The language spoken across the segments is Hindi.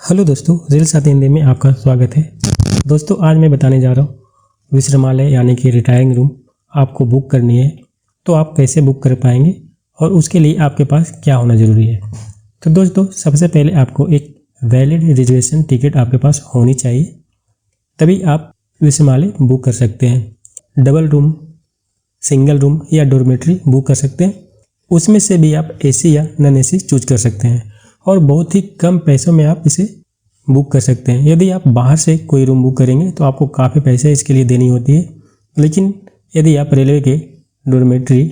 हेलो दोस्तों, रील्स आते हिंदी में आपका स्वागत है। दोस्तों, आज मैं बताने जा रहा हूँ विश्रामालय यानी कि रिटायरिंग रूम आपको बुक करनी है तो आप कैसे बुक कर पाएंगे और उसके लिए आपके पास क्या होना ज़रूरी है। तो दोस्तों, सबसे पहले आपको एक वैलिड रिजर्वेशन टिकट आपके पास होनी चाहिए, तभी आप विश्रामालय बुक कर सकते हैं। डबल रूम, सिंगल रूम या डॉर्मेट्री बुक कर सकते हैं। उसमें से भी आप एसी या नॉन एसी चूज कर सकते हैं और बहुत ही कम पैसों में आप इसे बुक कर सकते हैं। यदि आप बाहर से कोई रूम बुक करेंगे तो आपको काफ़ी पैसे इसके लिए देनी होती है, लेकिन यदि आप रेलवे के डॉर्मेट्री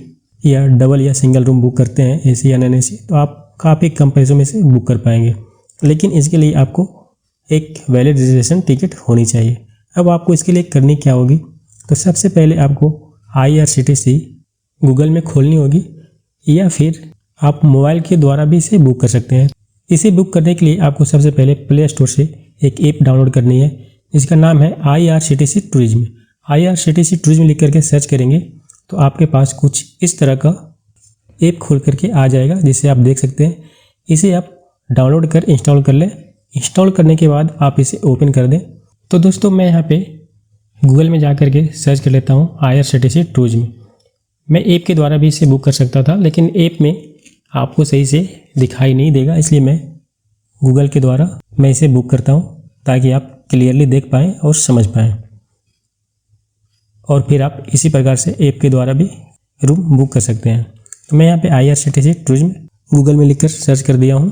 या डबल या सिंगल रूम बुक करते हैं एसी या नॉन एसी, तो आप काफ़ी कम पैसों में से बुक कर पाएंगे। लेकिन इसके लिए आपको एक वैलिड रिजर्वेशन टिकट होनी चाहिए। अब आपको इसके लिए करनी क्या होगी, तो सबसे पहले आपको IRCTC गूगल में खोलनी होगी या फिर आप मोबाइल के द्वारा भी इसे बुक कर सकते हैं। इसे बुक करने के लिए आपको सबसे पहले प्ले स्टोर से एक ऐप डाउनलोड करनी है जिसका नाम है IRCTC टूरिज्म। IRCTC टूरिज्म लिख करके सर्च करेंगे तो आपके पास कुछ इस तरह का ऐप खोल करके आ जाएगा, जिसे आप देख सकते हैं। इसे आप डाउनलोड कर इंस्टॉल कर लें। इंस्टॉल करने के बाद आप इसे ओपन कर दें। तो दोस्तों, मैं यहाँ पे गूगल में जा कर के सर्च कर लेता हूँ IRCTC टूरिज्म। मैं ऐप के द्वारा भी इसे बुक कर सकता था, लेकिन ऐप में आपको सही से दिखाई नहीं देगा, इसलिए मैं गूगल के द्वारा मैं इसे बुक करता हूँ ताकि आप क्लियरली देख पाएँ और समझ पाएँ। और फिर आप इसी प्रकार से ऐप के द्वारा भी रूम बुक कर सकते हैं। तो मैं यहाँ पे IRCTC टूरिज्म गूगल में लिखकर सर्च कर दिया हूँ।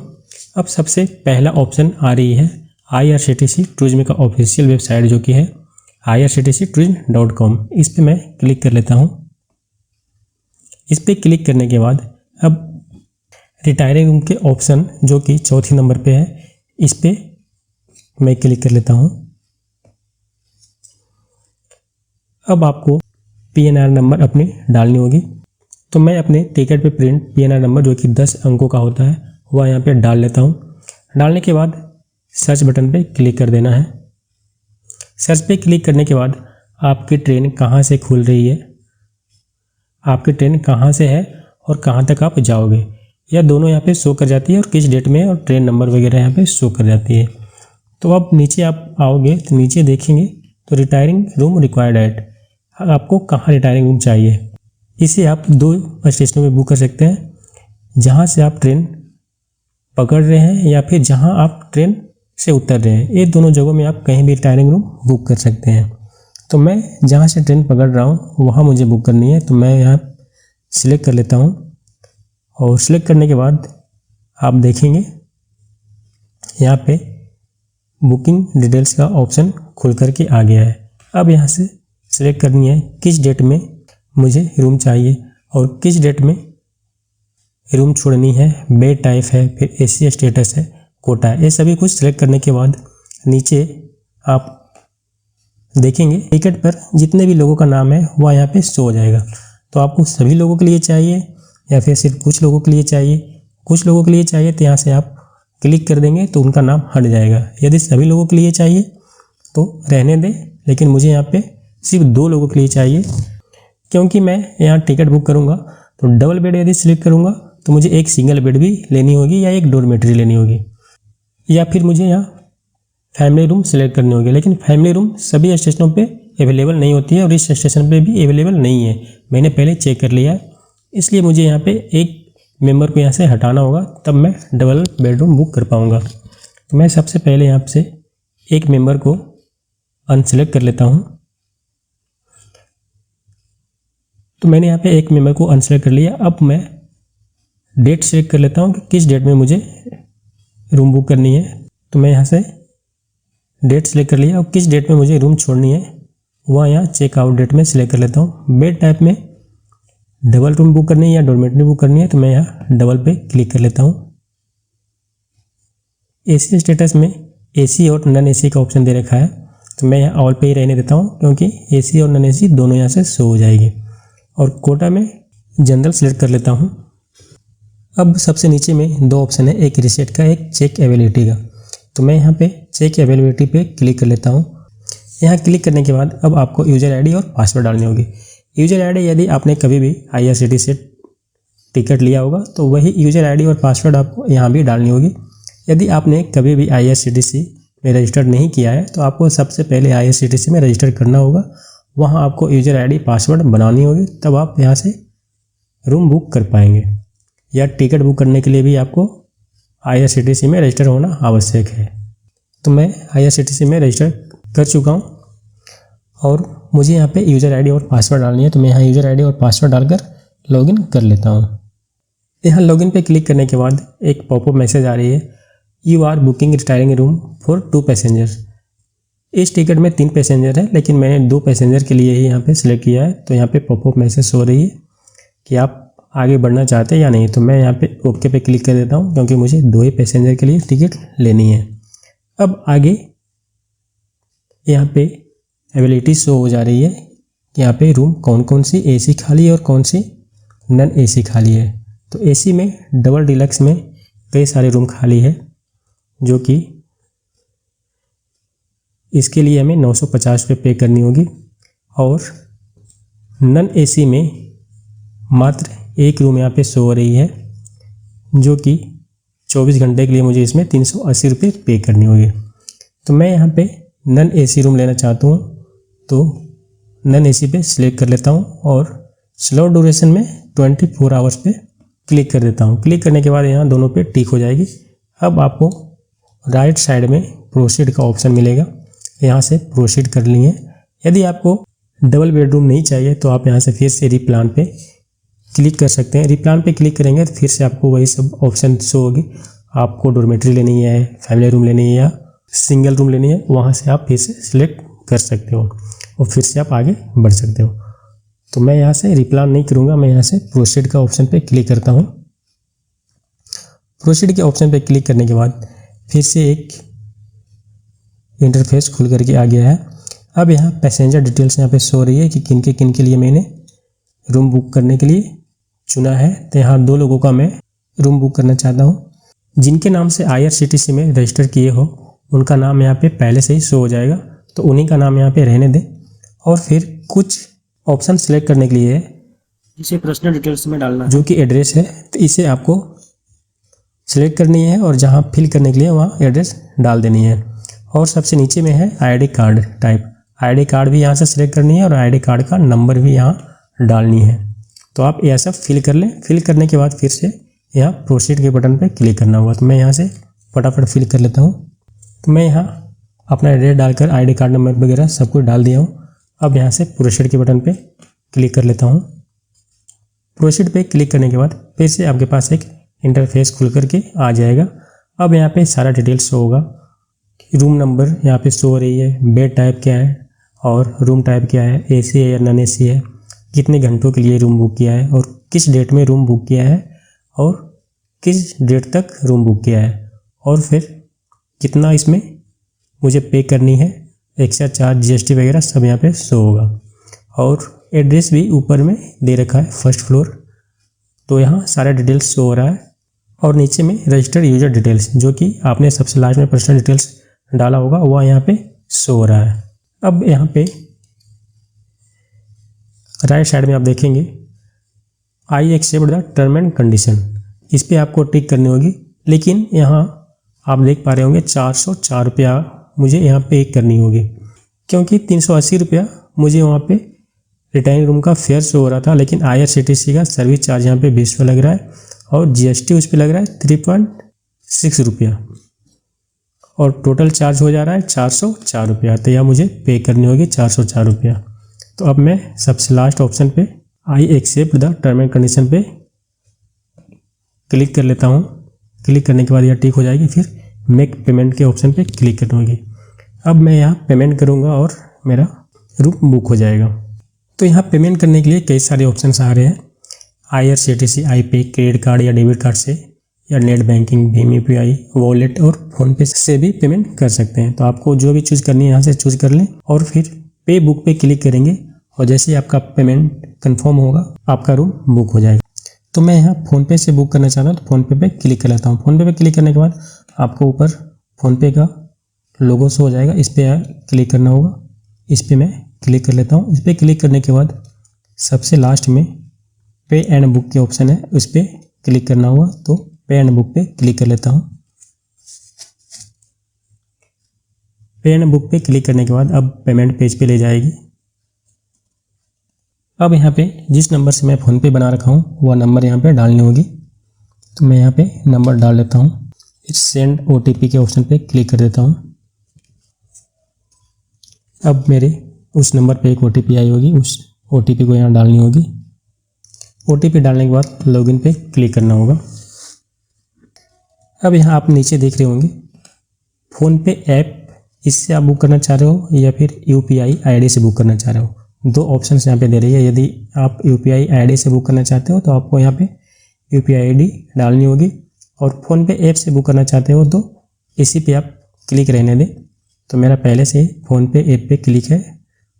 अब सबसे पहला ऑप्शन आ रही है IRCTC टूरिज्म का ऑफिशियल वेबसाइट, जो कि है irctctourism.com। इस पर मैं क्लिक कर लेता हूँ। इस पर क्लिक करने के बाद अब रिटायरिंग रूम के ऑप्शन जो कि चौथे नंबर पे है, इस पर मैं क्लिक कर लेता हूँ। अब आपको PNR नंबर अपनी डालनी होगी। तो मैं अपने टिकट पे प्रिंट PNR नंबर जो कि 10 अंकों का होता है वह यहाँ पे डाल लेता हूँ। डालने के बाद सर्च बटन पे क्लिक कर देना है। सर्च पे क्लिक करने के बाद आपकी ट्रेन कहाँ से खुल रही है, आपकी ट्रेन कहाँ से है और कहाँ तक आप जाओगे, यह दोनों यहाँ पे शो कर जाती है और किस डेट में, और ट्रेन नंबर वगैरह यहाँ पे शो कर जाती है। तो अब नीचे आप आओगे तो नीचे देखेंगे तो रिटायरिंग रूम रिक्वायर्ड एट, आपको कहाँ रिटायरिंग रूम चाहिए। इसे आप 2 स्टेशनों में बुक कर सकते हैं, जहाँ से आप ट्रेन पकड़ रहे हैं या फिर जहाँ आप ट्रेन से उतर रहे हैं। ये दोनों जगहों में आप कहीं भी रिटायरिंग रूम बुक कर सकते हैं। तो मैं जहाँ से ट्रेन पकड़ रहा हूँ वहाँ मुझे बुक करनी है, तो मैं यहाँ सिलेक्ट कर लेता हूँ। और सिलेक्ट करने के बाद आप देखेंगे यहाँ पे बुकिंग डिटेल्स का ऑप्शन खुल करके आ गया है। अब यहाँ से सिलेक्ट करनी है किस डेट में मुझे रूम चाहिए और किस डेट में रूम छोड़नी है, बेड टाइप है, फिर AC स्टेटस है, कोटा है। ये सभी कुछ सिलेक्ट करने के बाद नीचे आप देखेंगे टिकट पर जितने भी लोगों का नाम है वह यहाँ पे शो हो जाएगा। तो आपको सभी लोगों के लिए चाहिए या फिर सिर्फ कुछ लोगों के लिए चाहिए। कुछ लोगों के लिए चाहिए तो यहाँ से आप क्लिक कर देंगे तो उनका नाम हट जाएगा। यदि सभी लोगों के लिए चाहिए तो रहने दें, लेकिन मुझे यहाँ पे सिर्फ 2 लोगों के लिए चाहिए, क्योंकि मैं यहाँ टिकट बुक करूँगा तो डबल बेड यदि सिलेक्ट करूँगा तो मुझे एक सिंगल बेड भी लेनी होगी या एक डॉर्मेट्री लेनी होगी, या फिर मुझे यहाँ फैमिली रूम सेलेक्ट करनी होगी। लेकिन फैमिली रूम सभी स्टेशनों पे अवेलेबल नहीं होती है और इस स्टेशन पे भी अवेलेबल नहीं है, मैंने पहले चेक कर लिया है। इसलिए मुझे यहाँ पे एक मेंबर को यहाँ से हटाना होगा, तब मैं डबल बेडरूम बुक कर पाऊँगा। तो मैं सबसे पहले यहाँ से एक मेंबर को अनसेलेक्ट कर लेता हूँ। तो मैंने यहाँ पे एक मेंबर को अनसेलेक्ट कर लिया। अब मैं डेट सेलेक्ट कर लेता हूँ कि किस डेट में मुझे रूम बुक करनी है। तो मैं यहाँ से डेट सेलेक्ट कर लिया और किस डेट में मुझे रूम छोड़नी है वह यहाँ चेकआउट डेट में सिलेक्ट कर लेता हूँ। बेड टाइप में डबल रूम बुक करनी है या डॉर्मेट्री बुक करनी है, तो मैं यहाँ डबल पे क्लिक कर लेता हूँ। AC स्टेटस में AC और नॉन AC का ऑप्शन दे रखा है, तो मैं यहाँ ऑल पे ही रहने देता हूँ, क्योंकि AC और नॉन AC दोनों यहाँ से शो हो जाएगी। और कोटा में जनरल सेलेक्ट कर लेता हूँ। अब सबसे नीचे में 2 ऑप्शन है, एक रिसेट का, एक चेक अवेलेबिलिटी का। तो मैं यहाँ पे चेक अवेलेबिलिटी पे क्लिक कर लेता हूँ। यहाँ क्लिक करने के बाद अब आपको यूज़र ID और पासवर्ड डालनी होगी। यूज़र ID यदि आपने कभी भी IRCTC से टिकट लिया होगा तो वही यूज़र ID और पासवर्ड आपको यहाँ भी डालनी होगी। यदि आपने कभी भी IRCTC में रजिस्टर नहीं किया है तो आपको सबसे पहले IRCTC में रजिस्टर करना होगा। वहाँ आपको यूज़र ID पासवर्ड बनानी होगी, तब आप यहाँ से रूम बुक कर पाएंगे। या टिकट बुक करने के लिए भी आपको IRCTC में रजिस्टर होना आवश्यक है। तो मैं IRCTC में रजिस्टर कर चुका हूँ और मुझे यहाँ पे यूज़र ID और पासवर्ड डालनी है। तो मैं यहाँ यूज़र ID और पासवर्ड डालकर लॉगिन कर लेता हूँ। यहाँ लॉगिन पे क्लिक करने के बाद एक पॉपअप मैसेज आ रही है, you are booking retiring room for 2 passengers. इस टिकट में 3 पैसेंजर है, लेकिन मैंने 2 पैसेंजर के लिए ही यहाँ पे सिलेक्ट किया है। तो यहाँ पे पॉपअप मैसेज हो रही है कि आप आगे बढ़ना चाहते हैं या नहीं। तो मैं यहाँ पे ओके पे क्लिक कर देता हूँ, क्योंकि मुझे 2 ही पैसेंजर के लिए टिकट लेनी है। अब आगे यहाँ पे अवेलेबिलिटी शो हो जा रही है कि यहाँ पे रूम कौन कौन सी AC खाली है और कौन सी नॉन AC खाली है। तो AC में डबल डिलक्स में कई सारे रूम खाली है, जो कि इसके लिए हमें 950 रुपये पे करनी होगी। और नॉन AC में मात्र एक रूम यहाँ पे शो हो रही है, जो कि 24 घंटे के लिए मुझे इसमें 380 रुपये पे करनी होगी। तो मैं यहाँ पे नॉन AC रूम लेना चाहता हूँ, तो नॉन AC पे सिलेक्ट कर लेता हूँ और स्लॉट ड्यूरेशन में 24 आवर्स पे क्लिक कर देता हूँ। क्लिक करने के बाद यहाँ दोनों पे टिक हो जाएगी। अब आपको राइट साइड में प्रोसीड का ऑप्शन मिलेगा, यहाँ से प्रोसीड कर लिए। यदि आपको डबल बेडरूम नहीं चाहिए तो आप यहाँ से फिर से रिप्लान पे क्लिक कर सकते हैं। रिप्लान पे क्लिक करेंगे तो फिर से आपको वही सब ऑप्शन शो होगी। आपको डॉर्मेट्री लेनी है, फैमिली रूम लेनी है या सिंगल रूम लेनी है, वहाँ से आप फिर से सिलेक्ट कर सकते हो और फिर से आप आगे बढ़ सकते हो। तो मैं यहाँ से रिप्लान नहीं करूँगा, मैं यहाँ से प्रोसीड का ऑप्शन पे क्लिक करता हूँ। प्रोसीड के ऑप्शन पे क्लिक करने के बाद फिर से एक इंटरफेस खुल करके आ गया है। अब यहाँ पैसेंजर डिटेल्स यहाँ पे शो रही है कि किन के लिए मैंने रूम बुक करने के लिए चुना है। तो यहाँ 2 लोगों का मैं रूम बुक करना चाहता हूँ। जिनके नाम से IRCTC में रजिस्टर किए हो उनका नाम यहाँ पे पहले से ही शो हो जाएगा, तो उन्हीं का नाम यहाँ पे रहने दें। और फिर कुछ ऑप्शन सेलेक्ट करने के लिए है, इसे पर्सनल डिटेल्स में डालना, जो कि एड्रेस है। तो इसे आपको सिलेक्ट करनी है और जहाँ फिल करने के लिए वहाँ एड्रेस डाल देनी है। और सबसे नीचे में है ID card type, ID card भी यहाँ से सिलेक्ट करनी है और ID कार्ड का नंबर भी यहाँ डालनी है। तो आप यह सब फिल कर लें। फिल करने के बाद फिर से यहाँ प्रोसीड के बटन पे क्लिक करना होगा। तो मैं यहाँ से फटाफट फिल कर लेता हूँ। तो मैं यहाँ अपना एड्रेस डालकर ID कार्ड नंबर वगैरह सब कुछ डाल दिया हूँ। अब यहाँ से प्रोसीड के बटन पे क्लिक कर लेता हूँ। प्रोसीड पे क्लिक करने के बाद फिर से आपके पास एक इंटरफेस खुल करके आ जाएगा। अब यहाँ पे सारा डिटेल्स शो होगा, रूम नंबर यहाँ पे शो हो रही है, बेड टाइप क्या है और रूम टाइप क्या है, AC है या नॉन AC है, कितने घंटों के लिए रूम बुक किया है और किस डेट में रूम बुक किया है और किस डेट तक रूम बुक किया है, और फिर कितना इसमें मुझे पे करनी है, एक्स्ट्रा चार्ज GST वगैरह सब यहाँ पे शो होगा। और एड्रेस भी ऊपर में दे रखा है, फर्स्ट फ्लोर। तो यहाँ सारा डिटेल्स शो हो रहा है। और नीचे में रजिस्टर्ड यूजर डिटेल्स, जो कि आपने सबसे लास्ट में पर्सनल डिटेल्स डाला होगा, वह यहाँ पे शो हो रहा है। अब यहाँ पे राइट साइड में आप देखेंगे I accept the term and condition, इस पर आपको टिक करनी होगी। लेकिन यहाँ आप देख पा रहे होंगे 404 रुपया मुझे यहाँ पे करनी होगी, क्योंकि 380 रुपया मुझे वहाँ पे रिटायरिंग रूम का फेयर शो हो रहा था। लेकिन IRCTC का सर्विस चार्ज यहाँ पे 20 रुपये लग रहा है और GST उस पर लग रहा है 3.6 रुपया, और टोटल चार्ज हो जा रहा है 404 रुपया। तो यह मुझे पे करनी होगी 404 रुपया। तो अब मैं सबसे लास्ट ऑप्शन पे I accept the term and condition पे क्लिक कर लेता हूँ। क्लिक करने के बाद यह टिक हो जाएगी। फिर मेक पेमेंट के ऑप्शन पे क्लिक करनी होगी। अब मैं यहाँ पेमेंट करूँगा और मेरा रूम बुक हो जाएगा। तो यहाँ पेमेंट करने के लिए कई सारे ऑप्शंस आ रहे हैं। IRCTC iPay क्रेडिट कार्ड या डेबिट कार्ड से, या net banking, Bhim UPI, wallet और फ़ोनपे से भी पेमेंट कर सकते हैं। तो आपको जो भी चूज़ करनी है यहाँ से चूज़ कर लें और फिर पे बुक पे क्लिक करेंगे और जैसे ही आपका पेमेंट कंफर्म होगा आपका रूम बुक हो जाएगा। तो मैं यहाँ फ़ोनपे से बुक करना चाहता हूँ, तो फ़ोनपे पे क्लिक कर लेता हूँ। फ़ोनपे पे क्लिक करने के बाद आपको ऊपर फ़ोनपे का लोगो शो हो जाएगा, इस पर क्लिक करना होगा। इस पर मैं क्लिक कर लेता हूँ। इस पर क्लिक करने के बाद सबसे लास्ट में पे एंड बुक के ऑप्शन है, उस पर क्लिक करना होगा। तो पे एंड बुक पे क्लिक कर लेता हूँ। पे एंड बुक पे क्लिक करने के बाद अब पेमेंट पेज पे ले जाएगी। अब यहाँ पे जिस नंबर से मैं फ़ोन पे बना रखा हूँ वह नंबर यहाँ पे डालनी होगी। तो मैं यहाँ पे नंबर डाल लेता हूँ। इस सेंड OTP के ऑप्शन पे क्लिक कर देता हूँ। अब मेरे उस नंबर पे एक OTP आई होगी, उस OTP को यहाँ डालनी होगी। OTP डालने के बाद लॉगिन पे क्लिक करना होगा। अब यहाँ आप नीचे देख रहे होंगे फ़ोन पे ऐप, इससे आप बुक करना चाह रहे हो या फिर UPI ID से बुक करना चाह रहे हो। दो ऑप्शन यहाँ पे दे रही है। यदि आप UPI ID से बुक करना चाहते हो तो आपको यहाँ पे UPI ID डालनी होगी, और फ़ोन पे ऐप से बुक करना चाहते हो तो इसी पे आप क्लिक रहने दें। तो मेरा पहले से फ़ोन पे ऐप पे क्लिक है,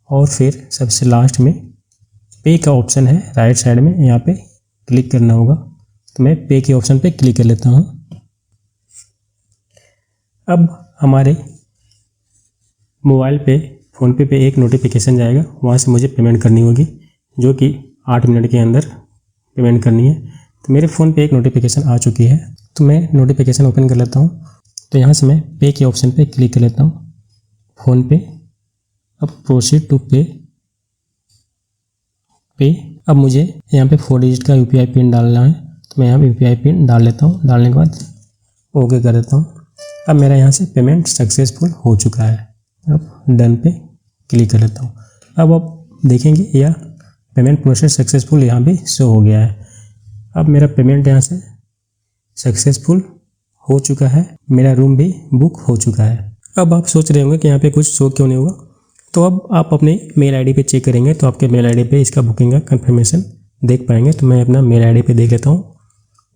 और फिर सबसे लास्ट में पे का ऑप्शन है राइट साइड में, यहाँ पे क्लिक करना होगा। तो मैं पे के ऑप्शन पे क्लिक कर लेता हूँ। अब हमारे मोबाइल पे फ़ोनपे पे एक नोटिफिकेशन जाएगा, वहाँ से मुझे पेमेंट करनी होगी, जो कि 8 मिनट के अंदर पेमेंट करनी है। तो मेरे फ़ोन पे एक नोटिफिकेशन आ चुकी है, तो मैं नोटिफिकेशन ओपन कर लेता हूँ। तो यहाँ से मैं पे के ऑप्शन पे क्लिक कर लेता हूँ, फ़ोन पे। अब प्रोसीड टू पे। अब मुझे यहाँ पे 4 डिजिट का UPI पिन डालना है, तो मैं यहाँ पे UPI पिन डाल लेता हूँ। डालने के बाद ओके कर देता हूँ। अब मेरा यहाँ से पेमेंट सक्सेसफुल हो चुका है। अब डन पे क्लिक कर लेता हूँ। अब आप देखेंगे यह पेमेंट प्रोसेस सक्सेसफुल यहाँ भी शो हो गया है। अब मेरा पेमेंट यहाँ से सक्सेसफुल हो चुका है, मेरा रूम भी बुक हो चुका है। अब आप सोच रहे होंगे कि यहाँ पे कुछ शो क्यों नहीं हुआ, तो अब आप अपने मेल ID पे चेक करेंगे तो आपके मेल ID पे इसका बुकिंग का कंफर्मेशन देख पाएंगे। तो मैं अपना मेल ID पे देख लेता हूँ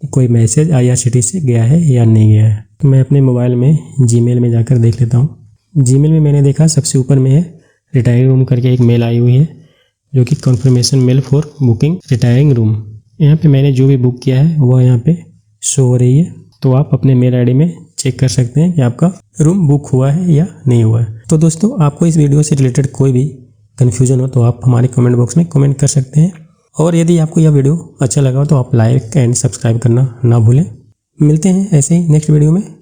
कि कोई मैसेज IRCTC से गया है या नहीं गया है। तो मैं अपने मोबाइल में Gmail में जाकर देख लेता हूँ। Gmail में मैंने देखा सबसे ऊपर में है रिटायरिंग रूम करके एक मेल आई हुई है, जो कि confirmation mail for booking retiring room. यहाँ पे मैंने जो भी बुक किया है वह यहाँ पे शो हो रही है। तो आप अपने मेल ID में चेक कर सकते हैं कि आपका रूम बुक हुआ है या नहीं हुआ है। तो दोस्तों, आपको इस वीडियो से रिलेटेड कोई भी कन्फ्यूजन हो तो आप हमारे कमेंट बॉक्स में कमेंट कर सकते हैं, और यदि आपको यह वीडियो अच्छा लगा हो तो आप लाइक एंड सब्सक्राइब करना ना भूलें। मिलते हैं ऐसे ही नेक्स्ट वीडियो में।